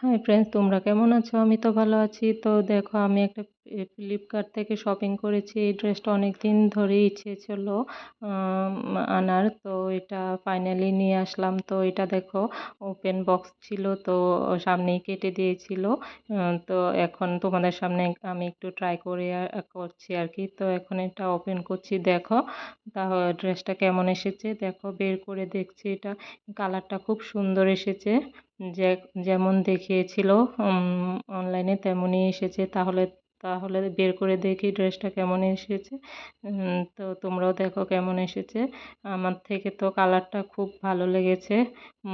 Hi friends, তোমরা কেমন আছো? আমি তো ভালো আছি। তো দেখো, আমি একটা ফ্লিপকার্ট থেকে শপিং করেছি। এই ড্রেসটা অনেক দিন ধরে ইচ্ছে ছিল আনার। তো এটা ফাইনালি নিয়ে আসলাম। তো এটা দেখো, ওপেন বক্স ছিল, তো সামনেই কেটে দিয়েছিল। তো এখন তোমাদের সামনে আমি একটু ট্রাই করে করছি আর কি। তো এখন এটা ওপেন করছি, দেখো তাহলে ড্রেসটা কেমন এসেছে। দেখো, বের করে দেখছি, এটা কালারটা খুব সুন্দর এসেছে। যে যেমন দেখিয়েছিল অনলাইনে তেমনই এসেছে। তাহলে তাহলে বের করে দেখি ড্রেসটা কেমন এসেছে। তো তোমরাও দেখো কেমন এসেছে। আমার থেকে তো কালারটা খুব ভালো লেগেছে।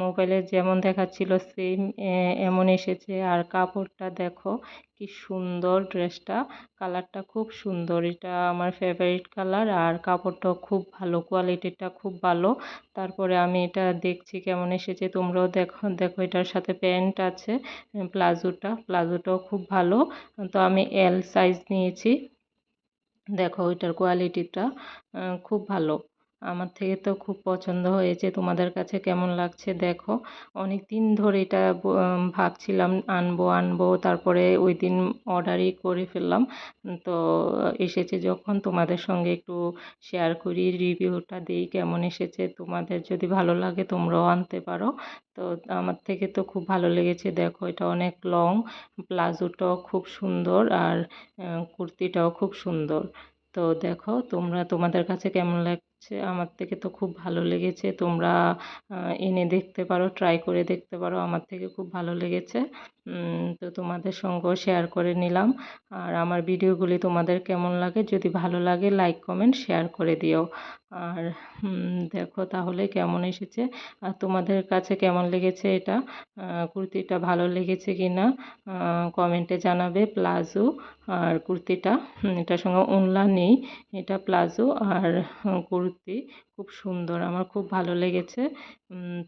মোবাইলে যেমন দেখাচ্ছিল সেম এমন এসেছে। আর কাপড়টা দেখো কি সুন্দর ড্রেসটা। কালারটা খুব সুন্দর, এটা আমার ফেভারিট কালার। আর কাপড়টাও খুব ভালো, কোয়ালিটিটা খুব ভালো। তারপরে আমি এটা দেখছি কেমন এসেছে, তোমরাও দেখো। দেখো, এটার সাথে প্যান্ট আছে, প্লাজোটাও খুব ভালো। তো আমি এল সাইজ নিয়েছি। দেখো, ওইটার কোয়ালিটিটা খুব ভালো। আমার থেকে তো খুব পছন্দ হয়েছে। তোমাদের কাছে কেমন লাগছে দেখো। অনেক দিন ধরে এটা ভাবছিলাম আনবো আনবো, তারপরে ওই দিন অর্ডারই করে ফেললাম। তো এসেছে যখন, তোমাদের সঙ্গে একটু শেয়ার করি, রিভিউটা দিই কেমন এসেছে। তোমাদের যদি ভালো লাগে তোমরাও আনতে পারো। তো আমার থেকে তো খুব ভালো লেগেছে। দেখো, এটা অনেক লং, প্লাজোটাও খুব সুন্দর, আর কুর্তিটাও খুব সুন্দর। তো দেখো, তোমাদের কাছে কেমন লাগছে। আমার থেকে তো খুব ভালো লেগেছে। তোমরা এনে দেখতে পারো, ট্রাই করে দেখতে পারো। আমার থেকে খুব ভালো লেগেছে। তো তোমাদের সঙ্গেও শেয়ার করে নিলাম। আর আমার ভিডিওগুলি তোমাদের কেমন লাগে, যদি ভালো লাগে লাইক কমেন্ট শেয়ার করে দিও। আর দেখো তাহলে কেমন এসেছে। আর তোমাদের কাছে কেমন লেগেছে এটা, কুর্তিটা ভালো লেগেছে কি না কমেন্টে জানাবে। প্লাজো আর কুর্তিটা, এটার সঙ্গে ওড়না নেই, এটা প্লাজো আর কুর্তি। খুব সুন্দর, আমার খুব ভালো লেগেছে।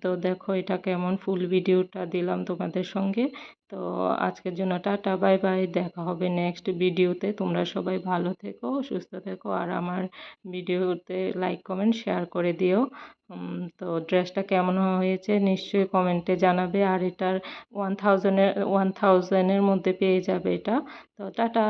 তো দেখো এটা কেমন, ফুল ভিডিওটা দিলাম তোমাদের সঙ্গে। তো আজকের জন্য টাটা, বাই বাই। দেখা হবে নেক্সট ভিডিওতে। তোমরা সবাই ভালো থেকো, সুস্থ থেকো, আর আমার ভিডিওতে লাইক কমেন্ট শেয়ার করে দিও। তো ড্রেসটা কেমন হয়েছে নিশ্চয়ই কমেন্টে জানাবে। আর এটার 1000-এর মধ্যে পেয়ে যাবে এটা। তো টাটা।